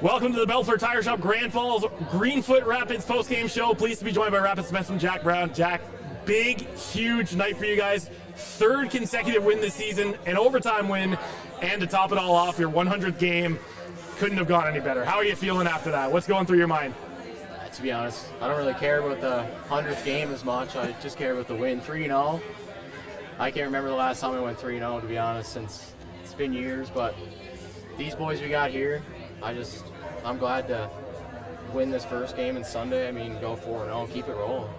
Welcome to the Bellefleur Tire Shop Grand Falls Greenfoot Rapids post-game show. Pleased to be joined by Rapids defenseman Jack Brown. Jack, big, huge night for you guys. Third consecutive win this season, an overtime win, and to top it all off, your 100th game. Couldn't have gone any better. How are you feeling after that? What's going through your mind? To be honest, I don't really care about the 100th game as much. I just care about the win. 3-0. I can't remember the last time I went 3-0, to be honest, since it's been years. But these boys we got here, I'm glad to win this first game on Sunday. I mean, go 4-0, keep it rolling.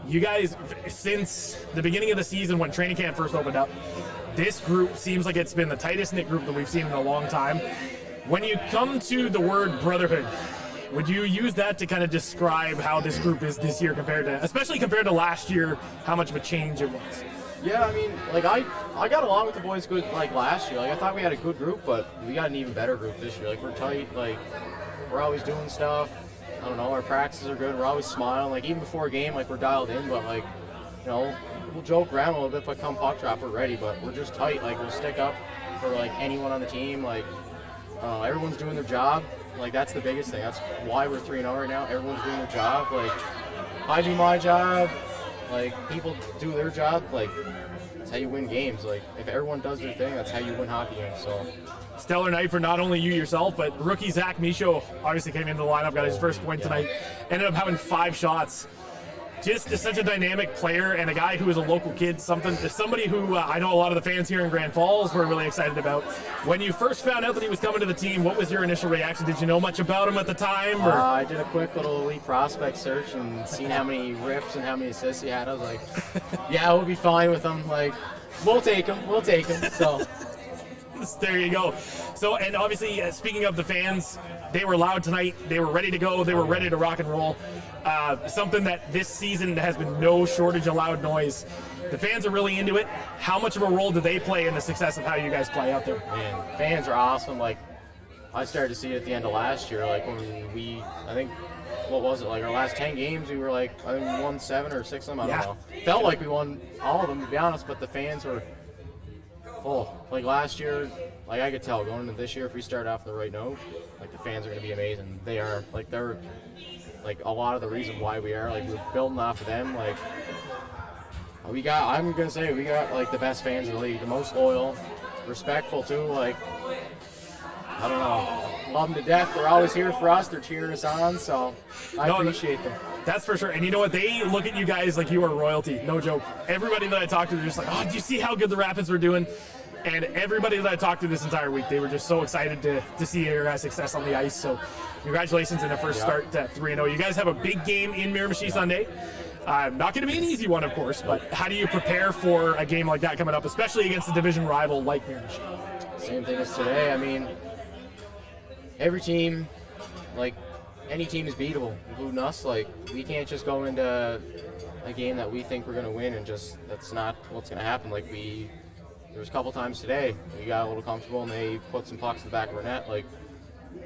You guys, since the beginning of the season when training camp first opened up, this group seems like it's been the tightest knit group that we've seen in a long time. When you come to the word brotherhood, would you use that to kind of describe how this group is this year especially compared to last year, how much of a change it was? Yeah, I mean, like I got along with the boys good like last year. Like I thought we had a good group, but we got an even better group this year. Like we're tight, like we're always doing stuff. I don't know, our practices are good. We're always smiling. Like even before a game, like we're dialed in, but like, you know, we'll joke around a little bit, but come puck drop, we're ready. But we're just tight. Like we'll stick up for like anyone on the team. Like everyone's doing their job. Like that's the biggest thing. That's why we're 3-0 right now. Everyone's doing their job. Like I do my job. Like people do their job. Like that's how you win games. Like if everyone does their thing, that's how you win hockey games. So stellar night for not only you yourself, but rookie Zach Michaud obviously came into the lineup, got his first point tonight, ended up having 5 shots. Just such a dynamic player and a guy who is a local kid, somebody who I know a lot of the fans here in Grand Falls were really excited about. When you first found out that he was coming to the team, what was your initial reaction? Did you know much about him at the time? Or? I did a quick little elite prospect search and seen how many rips and how many assists he had. I was like, yeah, we'll be fine with him. Like, we'll take him. So. There you go. So, and obviously, speaking of the fans, they were loud tonight. They were ready to go. They were ready to rock and roll. Something that this season has been no shortage of loud noise. The fans are really into it. How much of a role do they play in the success of how you guys play out there? Man, fans are awesome. Like, I started to see it at the end of last year. Like, when I think, what was it? Like, our last 10 games, we were like, I think we won 7 or 6 of them. I don't know. Felt like we won all of them, to be honest, but the fans were full. Like last year, like I could tell going into this year, if we start off the right note, like the fans are going to be amazing. They are. Like they're like a lot of the reason why we are. Like we're building off of them. Like I'm going to say we got like the best fans in the league, the most loyal, respectful too. Like I don't know, love them to death. They're always here for us. They're cheering us on. So I appreciate them. That's for sure. And you know what? They look at you guys like you are royalty. No joke. Everybody that I talked to, they're just like, oh, do you see how good the Rapids were doing? And everybody that I talked to this entire week, they were just so excited to see your guys' success on the ice. So congratulations in the first start at 3-0. You guys have a big game in Miramichi Sunday. Not going to be an easy one, of course, but how do you prepare for a game like that coming up, especially against a division rival like Miramichi? Same thing as today. I mean, every team, like, any team is beatable, including us. Like, we can't just go into a game that we think we're going to win and that's not what's going to happen. Like, there was a couple times today we got a little comfortable and they put some pucks in the back of our net. Like,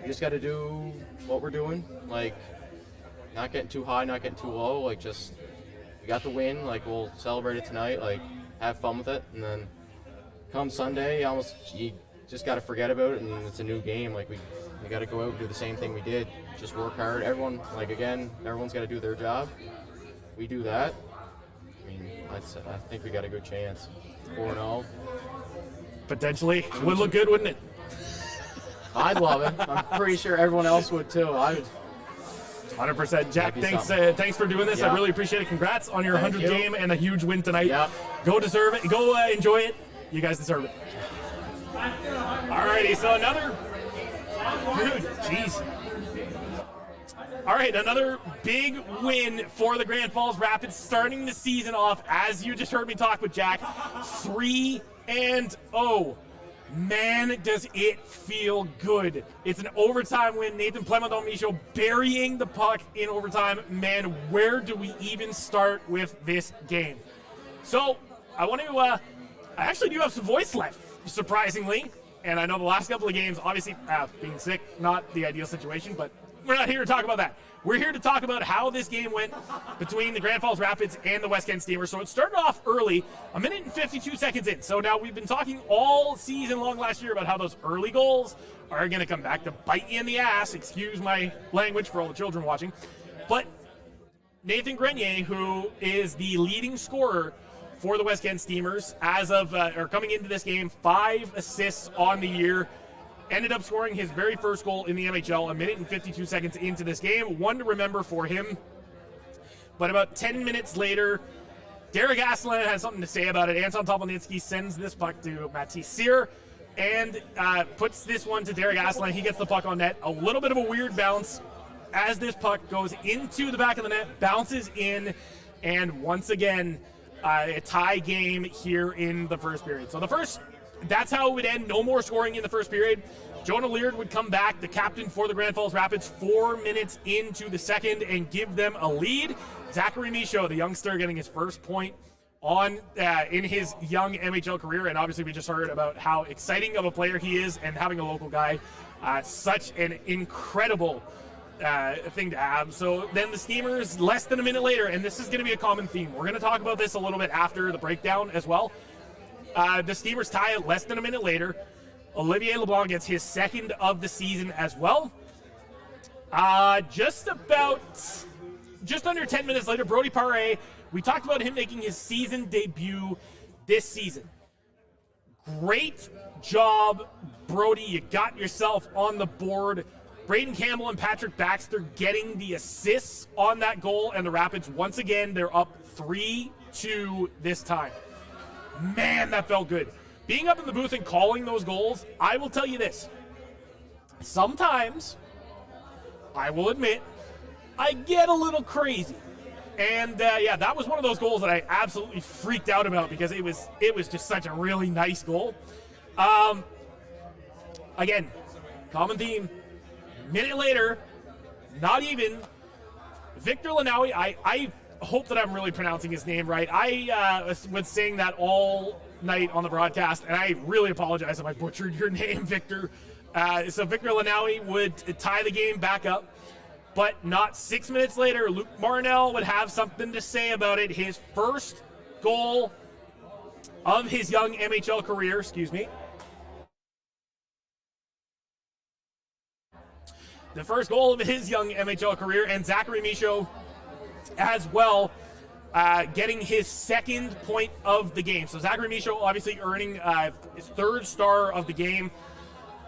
we just got to do what we're doing. Like, not getting too high, not getting too low. Like, we got the win. Like, we'll celebrate it tonight. Like, have fun with it. And then come Sunday, you just got to forget about it and it's a new game. Like, we got to go out and do the same thing we did. Just work hard. Everyone's got to do their job. We do that. I mean, I think we got a good chance. 4-0. Potentially. Would look good, wouldn't it? I'd love it. I'm pretty sure everyone else would too. 100%. Jack, thanks for doing this. Yeah. I really appreciate it. Congrats on your 100th game and a huge win tonight. Yeah. Go deserve it. Go enjoy it. You guys deserve it. Alrighty, so another... Jeez. All right, another big win for the Grand Falls Rapids, starting the season off, as you just heard me talk with Jack, 3-0. Man, does it feel good. It's an overtime win. Nathan Plemondon-Michaud burying the puck in overtime. Man, where do we even start with this game? So, I actually do have some voice left, surprisingly. And I know the last couple of games, obviously, being sick, not the ideal situation, but we're not here to talk about that. We're here to talk about how this game went between the Grand Falls Rapids and the West Kent Steamers. So it started off early, 1 minute and 52 seconds in. So now we've been talking all season long last year about how those early goals are going to come back to bite you in the ass. Excuse my language for all the children watching. But Nathan Grenier, who is the leading scorer for the West Kent Steamers as of or coming into this game, 5 assists on the year. Ended up scoring his very first goal in the NHL 1 minute and 52 seconds into this game. One to remember for him. But about 10 minutes later, Derek Aslan has something to say about it. Anton Tobolnitsky sends this puck to Matisse Cyr and puts this one to Derek Aslan. He gets the puck on net. A little bit of a weird bounce as this puck goes into the back of the net, bounces in, and once again, a tie game here in the first period. So that's how it would end. No more scoring in the first period. Jonah Leard would come back, the captain for the Grand Falls Rapids, 4 minutes into the second and give them a lead. Zachary Michaud, the youngster, getting his first point on in his young NHL career. And obviously we just heard about how exciting of a player he is, and having a local guy, such an incredible thing to have. So then the Steamers, less than a minute later, and this is going to be a common theme. We're going to talk about this a little bit after the breakdown as well. The Steamers tie it less than a minute later. Olivier LeBlanc gets his second of the season as well. Just under 10 minutes later, Brody Paré, we talked about him making his season debut this season. Great job, Brody. You got yourself on the board. Braden Campbell and Patrick Baxter getting the assists on that goal, and the Rapids, once again, they're up 3-2 this time. Man, that felt good. Being up in the booth and calling those goals, I will tell you this. Sometimes, I will admit, I get a little crazy. And yeah, that was one of those goals that I absolutely freaked out about because it was just such a really nice goal. Again, common theme. Minute later, not even, Victor Lanawi, I hope that I'm really pronouncing his name right. I was saying that all night on the broadcast, and I really apologize if I butchered your name, Victor. So Victor Lanawi would tie the game back up, but not 6 minutes later, Luke Marnell would have something to say about it. His first goal of his young MHL career, the first goal of his young MHL career, and Zachary Michaud as well, getting his second point of the game. So Zachary Michaud obviously earning his third star of the game.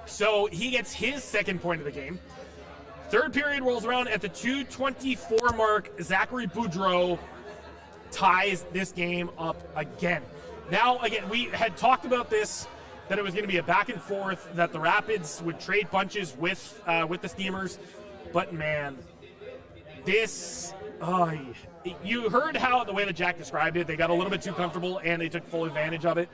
So he gets his second point of the game. Third period rolls around at the 2:24 mark. Zachary Boudreau ties this game up again. Now, again, we had talked about this, that it was going to be a back and forth, that the Rapids would trade punches with the Steamers. But man, this, you heard how the way that Jack described it, they got a little bit too comfortable and they took full advantage of it.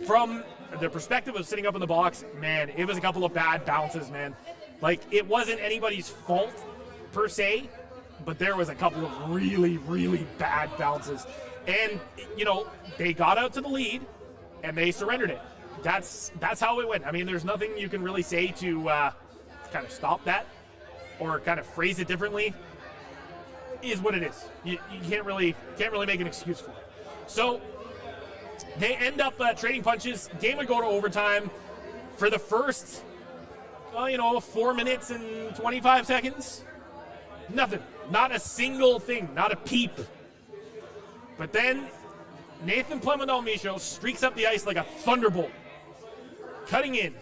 From the perspective of sitting up in the box, man, it was a couple of bad bounces, man. Like, it wasn't anybody's fault per se, but there was a couple of really, really bad bounces. And, you know, they got out to the lead and they surrendered it. That's how it went. I mean, there's nothing you can really say to kind of stop that or kind of phrase it differently. It is what it is. You can't really make an excuse for it. So they end up trading punches. Game would go to overtime. For the first, 4 minutes and 25 seconds, nothing. Not a single thing. Not a peep. But then Nathan Plemondon-Michaud streaks up the ice like a thunderbolt, cutting in,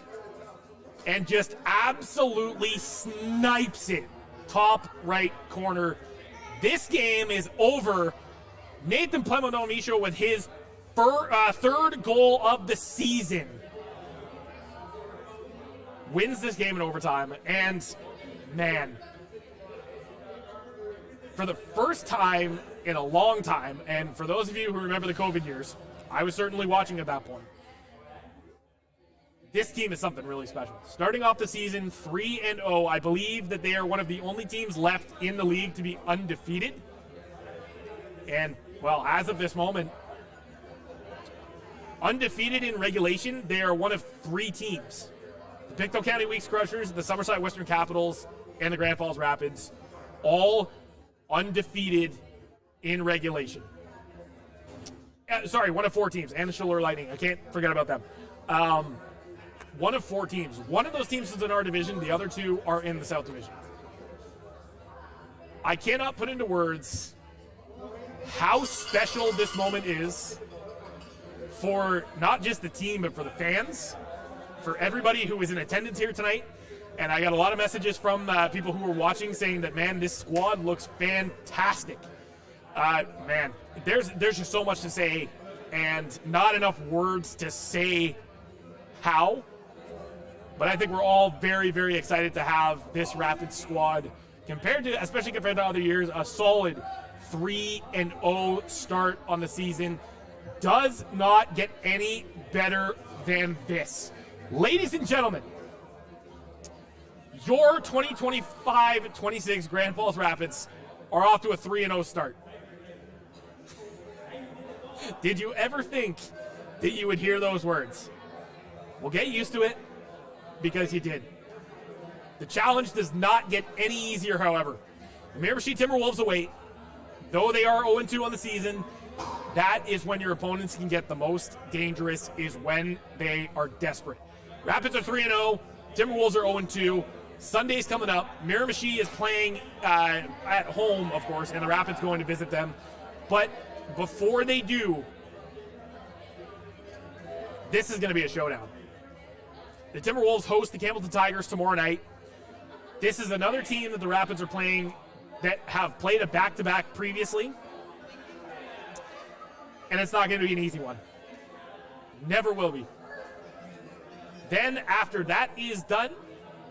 and just absolutely snipes it top right corner. This game is over. Nathan Plemondon-Michaud with his third goal of the season wins this game in overtime. And man, for the first time in a long time, and for those of you who remember the COVID years, I was certainly watching at that point, this team is something really special. Starting off the season 3-0, I believe that they are one of the only teams left in the league to be undefeated. And, well, as of this moment, undefeated in regulation, they are one of 3 teams. the Pictou County Weeks Crushers, the Summerside Western Capitals, and the Grand Falls Rapids, all undefeated in regulation. Sorry, one of 4 teams, and the Chaleur Lightning. I can't forget about them. One of 4 teams. One of those teams is in our division. The other 2 are in the South Division. I cannot put into words how special this moment is for not just the team, but for the fans, for everybody who was in attendance here tonight. And I got a lot of messages from people who were watching saying that, man, this squad looks fantastic. Man, there's just so much to say and not enough words to say how. But I think we're all very, very excited to have this Rapids squad especially compared to other years, a solid 3-0 start on the season. Does not get any better than this. Ladies and gentlemen, your 2025-26 Grand Falls Rapids are off to a 3-0 start. Did you ever think that you would hear those words? Well, get used to it, because you did. The challenge does not get any easier, however. The Miramichi Timberwolves await. Though they are 0-2 on the season, that is when your opponents can get the most dangerous, is when they are desperate. Rapids are 3-0. Timberwolves are 0-2. Sunday's coming up. Miramichi is playing at home, of course, and the Rapids going to visit them. But before they do, this is going to be a showdown. The Timberwolves host the Campbellton Tigers tomorrow night. This is another team that the Rapids are playing that have played a back-to-back previously. And it's not going to be an easy one. Never will be. Then, after that is done,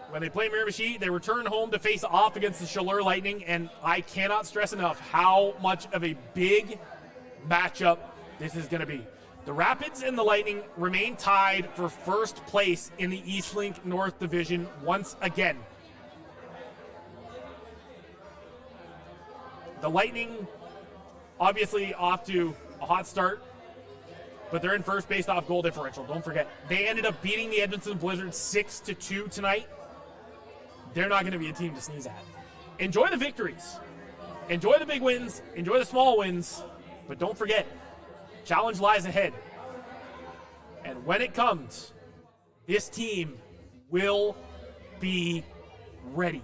when they play Miramichi, they return home to face off against the Chaleur Lightning, and I cannot stress enough how much of a big matchup this is going to be. The Rapids and the Lightning remain tied for first place in the Eastlink North Division once again. The Lightning, obviously off to a hot start, but they're in first based off goal differential. Don't forget, they ended up beating the Edmonton Blizzards 6-2 tonight. They're not going to be a team to sneeze at. Enjoy the victories. Enjoy the big wins. Enjoy the small wins. But don't forget, challenge lies ahead. And when it comes, this team will be ready.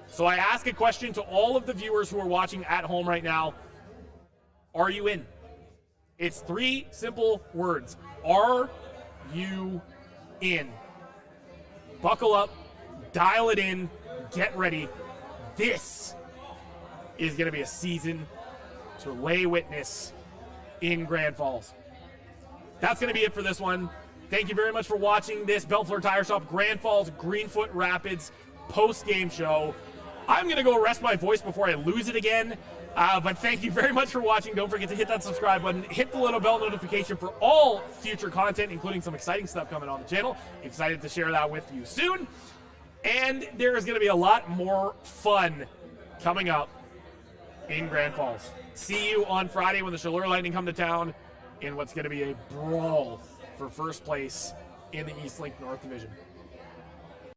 So I ask a question to all of the viewers who are watching at home right now. Are you in? It's 3 simple words. Are you in? Buckle up, dial it in, get ready. This is going to be a season to lay witness in Grand Falls. That's going to be it for this one. Thank you very much for watching this Bellefleur Tire Shop Grand Falls Greenfoot Rapids post-game show. I'm going to go rest my voice before I lose it again. But thank you very much for watching. Don't forget to hit that subscribe button. Hit the little bell notification for all future content, including some exciting stuff coming on the channel. Excited to share that with you soon. And there is going to be a lot more fun coming up in Grand Falls. See you on Friday when the Chaleur Lightning come to town in what's going to be a brawl for first place in the Eastlink North Division.